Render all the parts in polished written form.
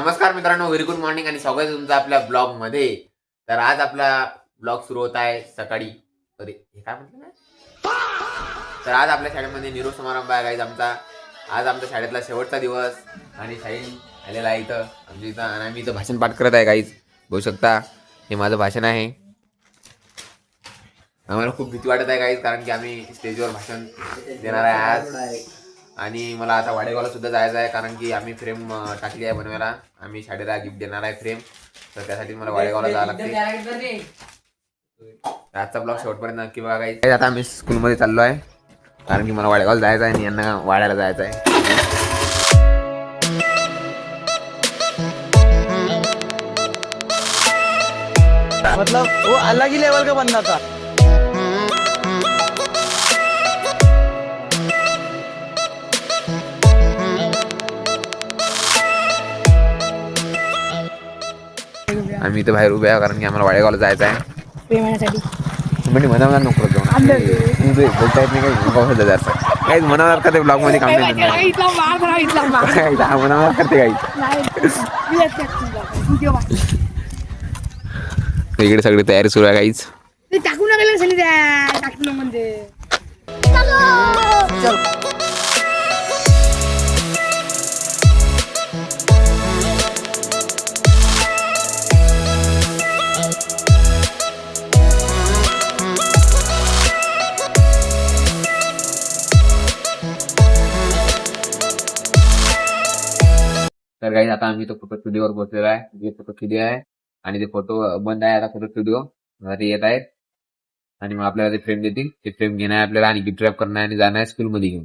नमस्कार मित्रांनो, very good morning आणि स्वागत आहे तुमचं आपल्या ब्लॉग मध्ये. तर आज आपला ब्लॉग सुरू होत आहे सकाळी. अरे हे काय म्हटलं ना. तर आज आपल्या शाळेमध्ये निरोप समारंभ आहे गाईज आमचा. आज आमच्या शाळेतला शेवटचा दिवस आणि शाहीन आलेला आहे इथं आमच्या इथं आणि आम्ही इथं भाषण पाठ करत आहे गाईज. बघू शकता हे माझं भाषण आहे. आम्हाला खूप भीती वाटत आहे गाईज, कारण की आम्ही स्टेजवर भाषण देणार आहे आज. आणि मला आता वाडेगावला सुद्धा जायचं आहे, कारण की आम्ही फ्रेम टाकली आहे बनवायला. आम्ही शाळेला गिफ्ट देणार आहे फ्रेम, तर त्यासाठी मला वाडेगावला जावं लागते. आजचा ब्लॉग शेवटपर्यंत नक्की बघा गाईज. आता आम्ही स्कूलमध्ये चाललो आहे, कारण की मला वाडेगावला जायचं आहे आणि यांना वाड्याला जायचं आहे. मतलब वो अलग ही लेवल का बंदा था. आम्ही इथं बाहेर उभे आहे, कारण की आम्हाला वाडेगावला जायचं आहे. म्हणजे मनावर नको जाऊ, बोलता येत नाही काही जायचं काही मनावर का ते ब्लॉग मध्ये काम नाही मनावर करते काही. इकडे सगळी तयारी सुरू आहे काहीच. टाकू नका टाकणं म्हणजे तर काही आता आम्ही तो फोटो स्टुडिओवर पोहोचलेलो आहे. जे फोटो स्टुडिओ आहे आणि ते फोटो बंद आहे आता. फोटो स्टुडिओ येत आहेत आणि मग आपल्याला ते फ्रेम देतील. ते फ्रेम घेणं आहे आपल्याला आणि गिफ्ट रॅप करणं आहे आणि जाणं आहे स्कूलमध्ये घेऊन.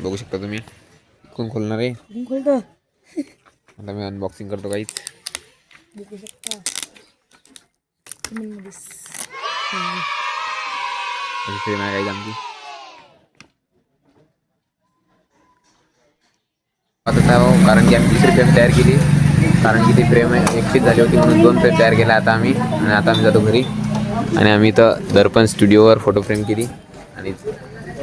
बघू शकता तुम्ही कोण खोलणार आहे. आता मी अनबॉक्सिंग करतो काहीच. बघू शकता फ्रेम आहे काही आमची. कारण की आम्ही दुसरी फ्रेम तयार केली, कारण की ती फ्रेम एकटीच झाली होती म्हणून 2 फ्रेम तयार केल्या आता आम्ही. आणि आता आम्ही जातो घरी आणि आम्ही इथं दर्पण स्टुडिओवर फोटो फ्रेम केली. आणि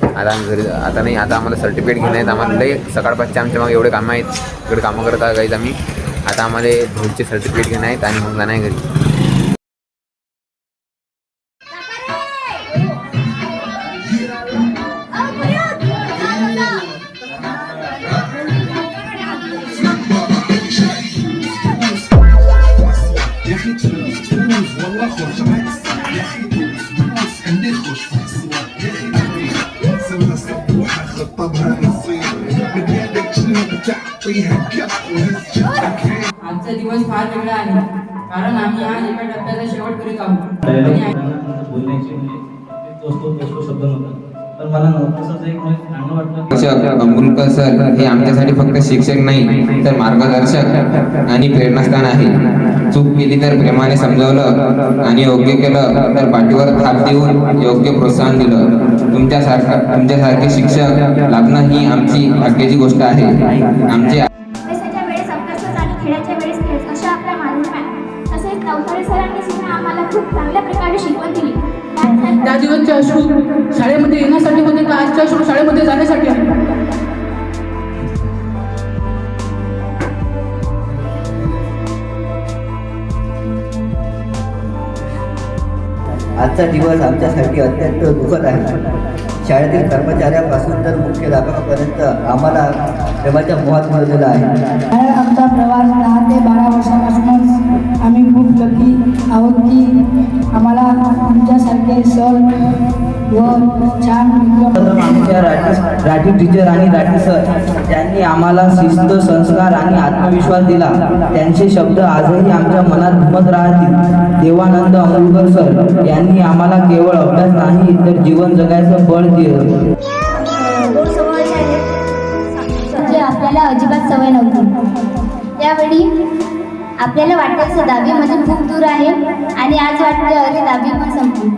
आता आम्ही घरी आता नाही, आता आम्हाला सर्टिफिकेट घेणं आहेत. आम्हाला लई सकाळपासचे आमच्या मग एवढे कामं आहेत, इकडे कामं करत आहोत आम्ही. आता आम्हाला ढोलचे सर्टिफिकेट घेणं आहेत आणि मग जाणं आहे घरी. आजचा दिवस फार वेगळा आहे, कारण आम्ही आज एका टप्प्याचा शेवट करीत आहोत. अमृतकर सर हे आमच्यासाठी फक्त शिक्षक नाही तर मार्गदर्शक आणि प्रेरणास्थान आहे. चूक केली तर प्रेमाने समजावलं आणि योग्य केलं तर पाठीवर थाप देऊन योग्य प्रोत्साहन दिलं. तुमच्यासारखे शिक्षक लाभणं ही आमची भाग्याची गोष्ट आहे. आमचे अभ्यासाच्या वेळेस अभ्यासात आणि खेळाच्या वेळेस खेळ अशा आपल्या मालूम तसेच नवतारे सरांनी सुद्धा आम्हाला खूप चांगल्या प्रकारे शिकवण दिली. त्या दिवसचे अश्रू शाळेमध्ये येण्यासाठी होते का आजचे अश्रू शाळेमध्ये जाण्यासाठी आहे? आजचा दिवस आमच्यासाठी अत्यंत दुःखद आहे. शाळेतील कर्मचाऱ्यापासून तर मुख्याध्यापकापर्यंत आम्हाला प्रेमाच्या मोहात मिळवलेला आहे. आमचा प्रवास 10 ते 12 वर्षापासूनच आम्ही खूप लकी आहोत की आम्हाला तुमच्यासारखे सर व छान मित्र. आमच्या राठी टीचर आणि राठी सर त्यांनी आम्हाला शिस्त, संस्कार आणि आत्मविश्वास दिला. त्यांचे शब्द आजही आमच्या मनात घुमत राहतील. देवानंद अमृतकर सर यांनी आम्हाला केवळ अभ्यास नाही तर जीवन जगायचं बळ दिलं. म्हणजे आपल्याला अजिबात सवय नव्हती. त्यावेळी आपल्याला वाटायचं 10वी म्हणजे खूप दूर आहे आणि आज वाटतं अरे 10वी पण संपली.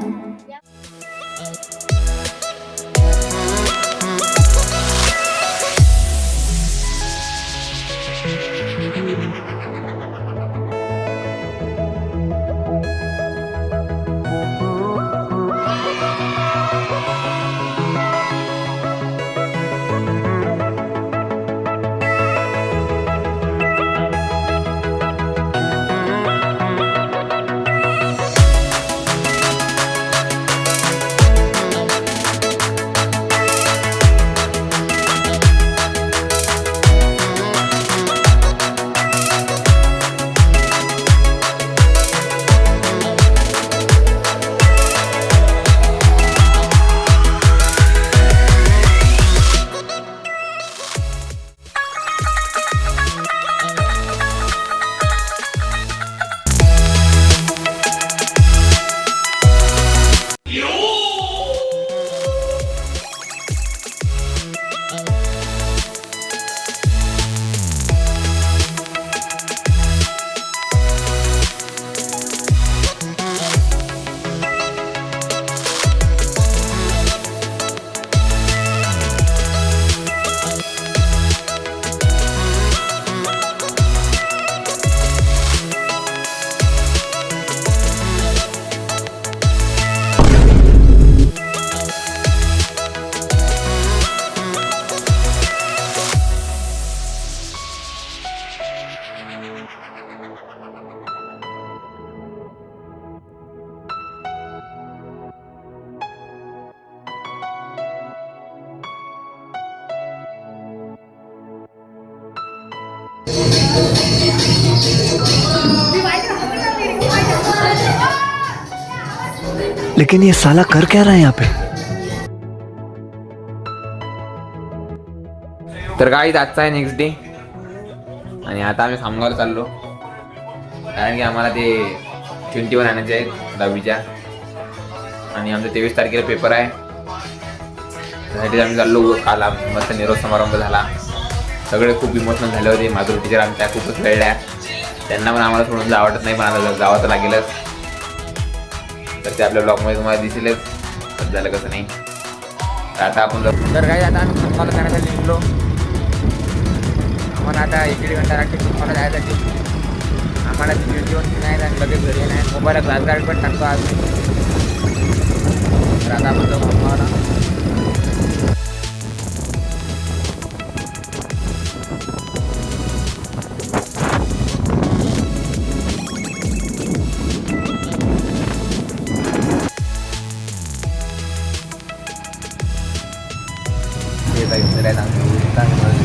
लेकिन ये साला कर क्या रहा है यहाँ पे? तर गाईज आजचा आहे नेक्स्ट डे आणि आता आम्ही खामगावला चाललो कारण की आम्हाला ते 21 आणायचे आहेत 10वीच्या आणि आमचा 23 तारखेला पेपर आहे त्यासाठी आम्ही चाललो. काल मस्त निरोप समारंभ झाला. सगळे खूप इमोशनल झाले होते. माधुरी टीचर आमच्या खूपच वेळल्या. त्यांना पण आम्हाला सोडून जावं वाटत नाही पण आता जावं तर लागेलच. तर ते आपल्या ब्लॉगमध्ये तुम्हाला दिसेलच कसं झालं कसं नाही. तर आता आपण तर काय आता आम्ही खामगावला जाण्यासाठी निघलो. आम्हाला आता 1.5 घंटा लागते खामगावला जायसाठी. आम्हाला जेवण नाही आणि लगेच घरी नाही. मोबाईलला ग्लास गार्ड पण टाकतो आज. तर आता आपण जाऊ खामगावला.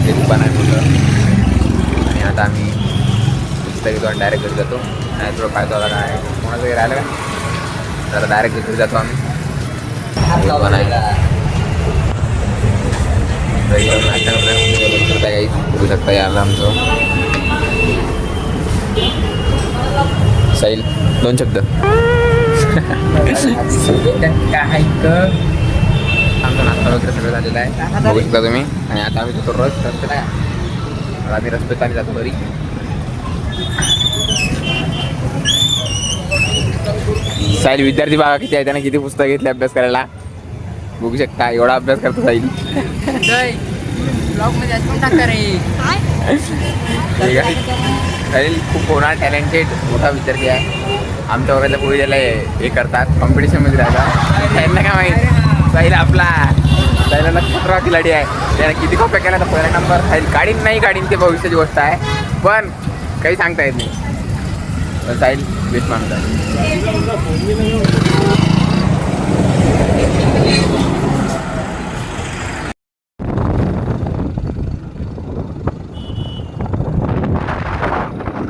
ते दुकान आहे मोठं आणि आता आम्ही दुसऱ्या डायरेक्ट घरी जातो. नाही थोडं फायदा झाला काय कोणाचं काही राहिलं का तर आता डायरेक्ट घरी जातो आम्ही. दुकान आहे काही बघू शकता याला आमचं साहिल 2 शब्द काय आमचा नाश्ता वगैरे सगळं झालेलं आहे बघू शकता तुम्ही. आणि आता आम्ही जातो रोज रस्त्याला. आता आम्ही रस्त्याने जातो घरी. साहिल विद्यार्थी बघा किती आहे. त्याने किती पुस्तक घेतले अभ्यास करायला बघू शकता. एवढा अभ्यास करतो साहिल. साहिल खूप होणार टॅलेंटेड मोठा विद्यार्थी आहे. आमच्या वर्गातल्या पुढे ज्याला हे करतात कॉम्पिटिशनमध्ये राहतात त्यांना काय माहीत. साहिल आपला साहिलाला 17 खिलाडी आहे. त्याने किती कॉप्या केल्या तर पहिला नंबर. साहिल काढीन नाही काढीन ते भविष्याची गोष्ट आहे पण काही सांगता येत नाही. पण साहिल बेस्ट माणूस आहे.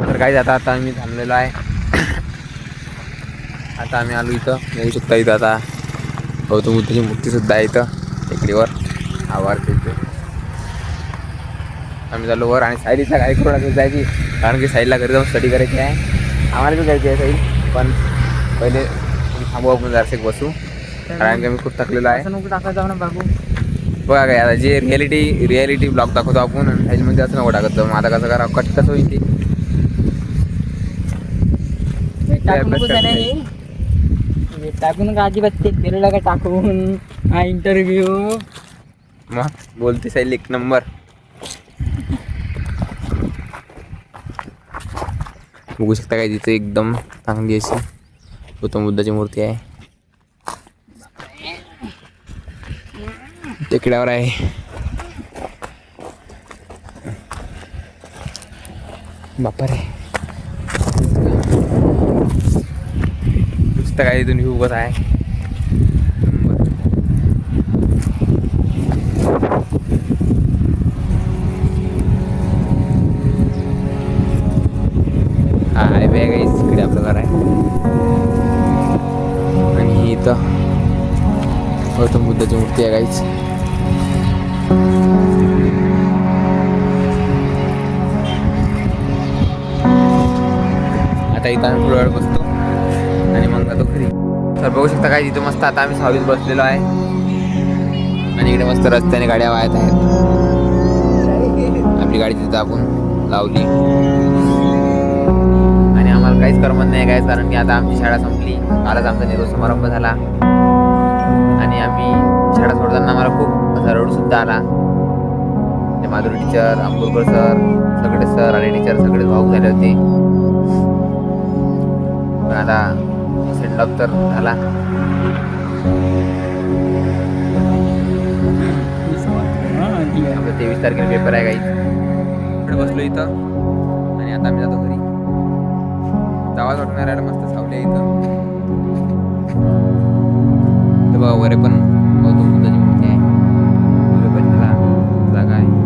तर काही आता आम्ही थांबलेलो आहे. आता आम्ही आलो इथं बघू शकता. इथं आता गौतम बुद्धाची मूर्तीसुद्धा आहे इथं टेकडीवर आवार खेळते. आम्ही चाललो वर आणि साहिलीचा काय करू जायची कारण की साहिलला घरी जाऊन स्टडी करायची आहे. आम्हाला पण जायची आहे साहिल पण पहिले थांबू आपण जरासेक बसू कारण की आम्ही खूप थकलेलो आहे. जाऊ ना बाबू बघा काय आता जे रियालिटी ब्लॉग दाखवतो आपण आणि साहिलमध्ये असं नको टाकत. मग आता कसं करा कट कसं होईल ते टाकून का अजिबात ते केलेला का टाकून हा इंटरव्ह्यू मग बोलते साहिल 1 नंबर. बघू शकता काय तिथे एकदम चांगली अशी गौतम बुद्धाची मूर्ती आहे. टेकड्यावर आहे. बापरे नुसतं काय इथून उभंच आहे. हा हायवे आहे काही इकडे आपलं घर आहे आणि इथं गौतम बुद्धाची मूर्ती आहे काहीच. आता इथं आम्ही थोडा वेळ बसतो आणि मग जातो घरी. तर बघू शकता काय तिथं मस्त आता आम्ही 6वीत बसलेलो आहे आणि इकडे मस्त रस्त्याने गाड्या वाहत आहेत. आपली गाडी तिथं आपण लावली आणि आम्हाला काहीच करमत नाही काय कारण की आता आमची शाळा संपली. कालच आमचा निरोप समारंभ झाला आणि आम्ही शाळा सोडताना आम्हाला खूप असा रडूसुद्धा आला. ते माधुरी टीचर, अंबुरकर सर, सगळे सर आणि टीचर सगळे भाऊक झाले होते. पण आता सेंड ऑफ तर झाला. आपलं 23 तारखेला पेपर आहे काही. इकडे बसलो इथं आणि आता आम्ही जातो घरी. जावाच वाटणार आहे मस्त सावली आहे इथं. तर बघा वरे पण गौतम बुद्धाची मूर्ती आहे. जागा आहे.